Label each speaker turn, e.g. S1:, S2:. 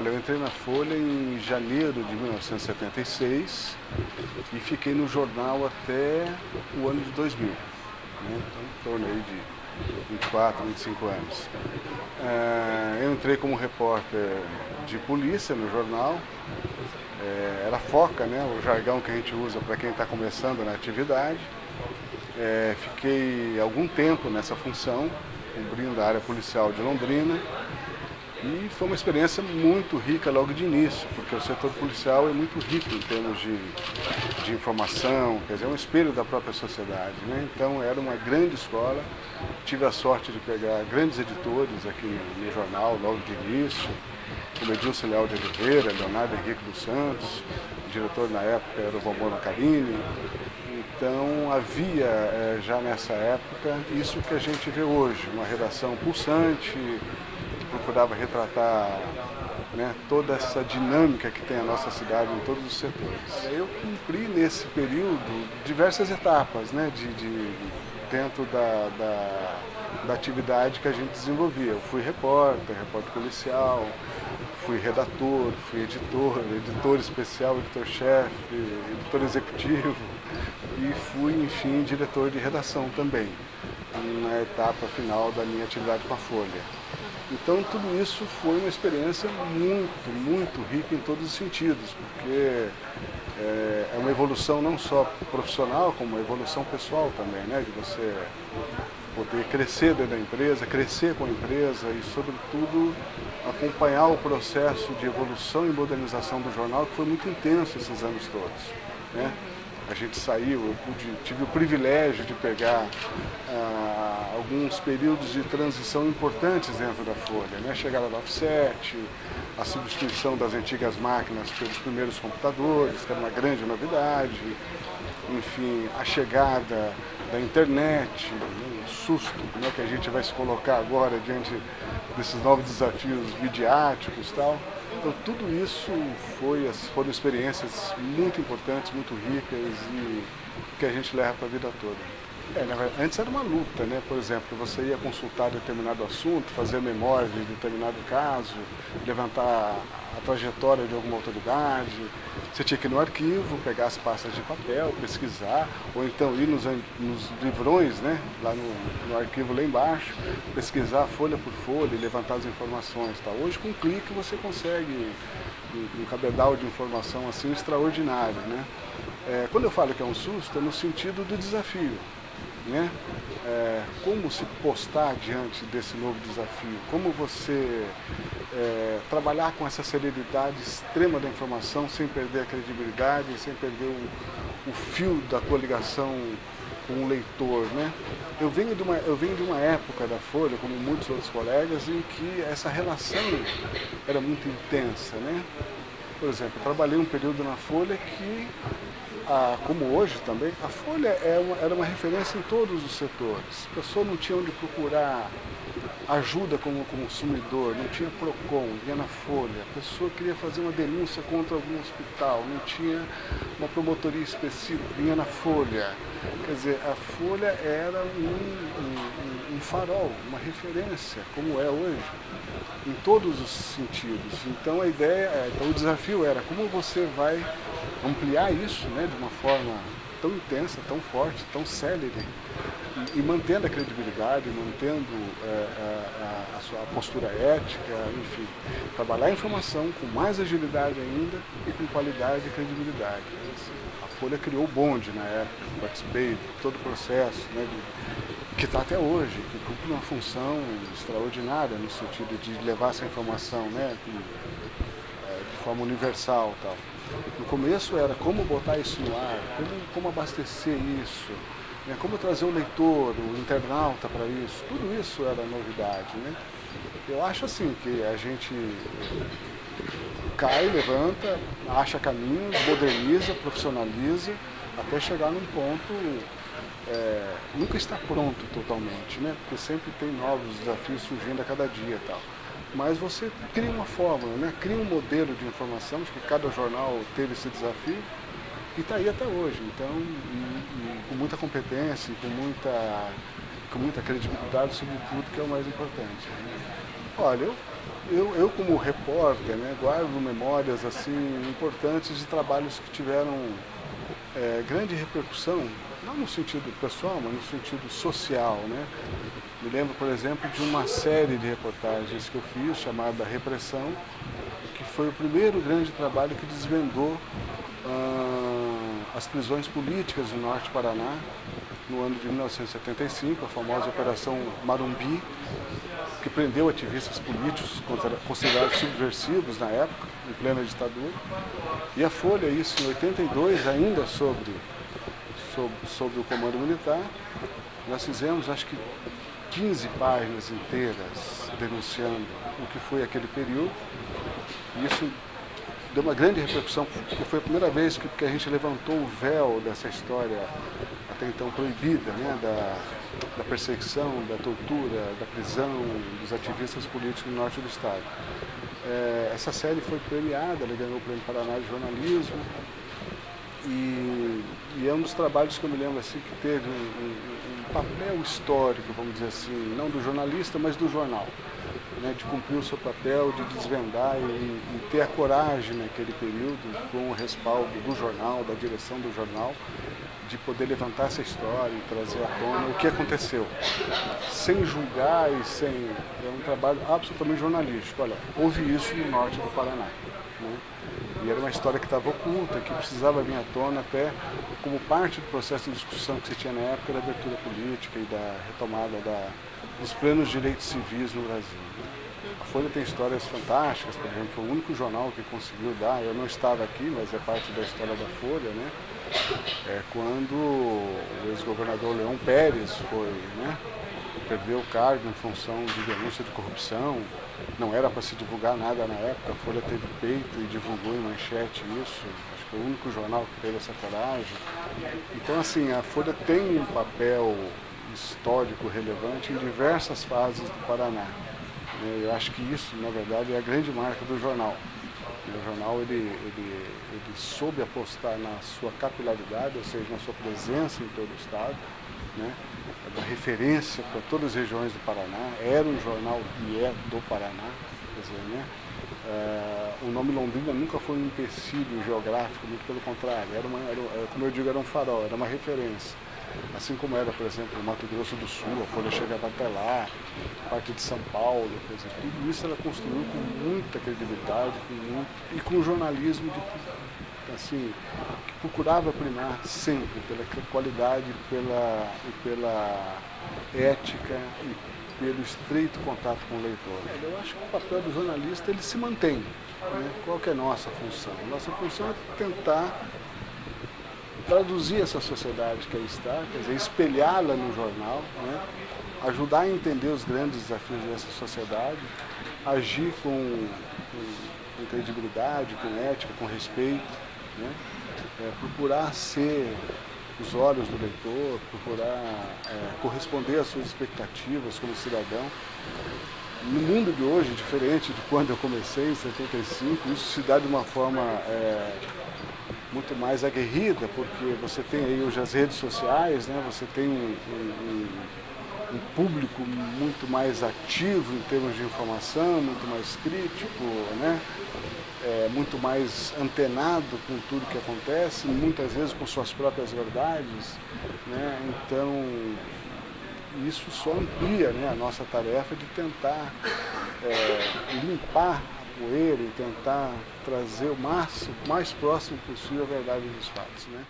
S1: Olha, eu entrei na Folha em janeiro de 1976 e fiquei no jornal até o ano de 2000, né? Então, em torno aí de 24, 25 anos. Eu entrei como repórter de polícia no jornal, era foca, né? O jargão que a gente usa para quem está começando na atividade. Fiquei algum tempo nessa função, cobrindo a área policial de Londrina. E foi uma experiência muito rica logo de início, porque o setor policial é muito rico em termos de informação, quer dizer, é um espelho da própria sociedade, né? Então era uma grande escola, tive a sorte de pegar grandes editores aqui no jornal logo de início, como Edilson Leal de Oliveira, Leonardo Henrique dos Santos, o diretor na época era o Valmor Macarini. Então havia já nessa época isso que a gente vê hoje, uma redação pulsante, procurava retratar, né, toda essa dinâmica que tem a nossa cidade em todos os setores. Eu cumpri nesse período diversas etapas, né, dentro da atividade que a gente desenvolvia. Eu fui repórter policial, fui redator, fui editor especial, editor-chefe, editor executivo e fui, enfim, diretor de redação também, na etapa final da minha atividade com a Folha. Então tudo isso foi uma experiência muito, muito rica em todos os sentidos, porque é uma evolução não só profissional, como uma evolução pessoal também, né? De você poder crescer dentro da empresa, crescer com a empresa e, sobretudo, acompanhar o processo de evolução e modernização do jornal, que foi muito intenso esses anos todos, né? A gente saiu, tive o privilégio de pegar alguns períodos de transição importantes dentro da Folha, né? A chegada do offset, a substituição das antigas máquinas pelos primeiros computadores, que era uma grande novidade, enfim, a chegada da internet, um susto, como é que a gente vai se colocar agora diante desses novos desafios midiáticos e tal. Então tudo isso foram experiências muito importantes, muito ricas e que a gente leva para a vida toda. Antes era uma luta, né? Por exemplo, você ia consultar determinado assunto, fazer memória de determinado caso, levantar a trajetória de alguma autoridade, você tinha que ir no arquivo, pegar as pastas de papel, pesquisar, ou então ir nos livrões, né? Lá no arquivo lá embaixo, pesquisar folha por folha e levantar as informações. Tá? Hoje com um clique você consegue um cabedal de informação assim extraordinário, né? Quando eu falo que é um susto, é no sentido do desafio, né? Como se postar diante desse novo desafio, como você trabalhar com essa celeridade extrema da informação sem perder a credibilidade, sem perder o fio da tua ligação com o leitor, né? Eu venho de uma época da Folha, como muitos outros colegas, em que essa relação era muito intensa, né? Por exemplo, eu trabalhei um período na Folha que, como hoje também, a Folha era uma referência em todos os setores. A pessoa não tinha onde procurar ajuda como consumidor, não tinha PROCON, vinha na Folha. A pessoa queria fazer uma denúncia contra algum hospital, não tinha uma promotoria específica, vinha na Folha. Quer dizer, a Folha era um farol, uma referência, como é hoje, em todos os sentidos. Então a ideia, então o desafio era como você vai ampliar isso, né, de uma forma tão intensa, tão forte, tão célere, e mantendo a credibilidade, mantendo a sua postura ética, enfim, trabalhar a informação com mais agilidade ainda e com qualidade e credibilidade. A Folha criou o bonde na época, o X-Baby, todo o processo, né, que está até hoje, que cumpre uma função extraordinária no sentido de levar essa informação, né, de forma universal, tal. No começo era como botar isso no ar, como abastecer isso, né, como trazer o leitor, o internauta para isso, tudo isso era novidade, né? Eu acho assim que a gente cai, levanta, acha caminhos, moderniza, profissionaliza, até chegar num ponto, nunca está pronto totalmente, né? Porque sempre tem novos desafios surgindo a cada dia e tal. Mas você cria uma fórmula, né? Cria um modelo de informação, acho que cada jornal teve esse desafio e está aí até hoje. Então, com muita competência, com muita credibilidade sobre tudo, que é o mais importante, né? Olha, Eu como repórter, né, guardo memórias assim importantes de trabalhos que tiveram grande repercussão, não no sentido pessoal, mas no sentido social, né? Me lembro, por exemplo, de uma série de reportagens que eu fiz, chamada Repressão, que foi o primeiro grande trabalho que desvendou as prisões políticas do Norte Paraná, no ano de 1975, a famosa Operação Marumbi, que prendeu ativistas políticos considerados subversivos na época, em plena ditadura. E a Folha, isso em 82, ainda sobre o comando militar, nós fizemos, acho que 15 páginas inteiras denunciando o que foi aquele período. E isso deu uma grande repercussão, porque foi a primeira vez que a gente levantou o véu dessa história até então proibida, né, da perseguição, da tortura, da prisão dos ativistas políticos no norte do estado. Essa série foi premiada, ela ganhou o Prêmio Paraná de Jornalismo, e é um dos trabalhos que eu me lembro assim, que teve um papel histórico, vamos dizer assim, não do jornalista, mas do jornal, né, de cumprir o seu papel, de desvendar e ter a coragem naquele período, com o respaldo do jornal, da direção do jornal, de poder levantar essa história e trazer à tona o que aconteceu, sem julgar e sem... É um trabalho absolutamente jornalístico. Olha, houve isso no norte do Paraná, né? E era uma história que estava oculta, que precisava vir à tona até como parte do processo de discussão que se tinha na época da abertura política e da retomada dos plenos direitos civis no Brasil. A Folha tem histórias fantásticas, por exemplo, foi o único jornal que conseguiu dar, eu não estava aqui, mas é parte da história da Folha, né? Quando o ex-governador Leão Pérez perdeu o cargo em função de denúncia de corrupção, não era para se divulgar nada na época, a Folha teve peito e divulgou em manchete isso, acho que foi o único jornal que teve essa coragem. Então, assim, a Folha tem um papel histórico relevante em diversas fases do Paraná. Eu acho que isso, na verdade, é a grande marca do jornal. O jornal ele soube apostar na sua capilaridade, ou seja, na sua presença em todo o estado, né? Da referência para todas as regiões do Paraná. Era um jornal e é do Paraná, quer dizer, né? O nome Londrina nunca foi um empecilho geográfico, muito pelo contrário, como eu digo, era um farol, era uma referência. Assim como era, por exemplo, o Mato Grosso do Sul, a Folha chegava até lá, parte de São Paulo, quer dizer, tudo isso ela construiu com muita credibilidade e com um jornalismo assim, que procurava primar sempre pela qualidade, pela ética e pelo estreito contato com o leitor. Eu acho que o papel do jornalista ele se mantém, né? Qual que é a nossa função? A nossa função é tentar traduzir essa sociedade que aí está, quer dizer, espelhá-la no jornal, né? Ajudar a entender os grandes desafios dessa sociedade, agir com credibilidade, com ética, com respeito, né? Procurar ser os olhos do leitor, procurar corresponder às suas expectativas como cidadão. No mundo de hoje, diferente de quando eu comecei, em 75, isso se dá de uma forma muito mais aguerrida, porque você tem aí hoje as redes sociais, né? Você tem um público muito mais ativo em termos de informação, muito mais crítico, né? Muito mais antenado com tudo que acontece, muitas vezes com suas próprias verdades, né? Então, isso só amplia, né, a nossa tarefa de tentar limpar a poeira e tentar trazer o mais próximo possível a verdade dos fatos, né?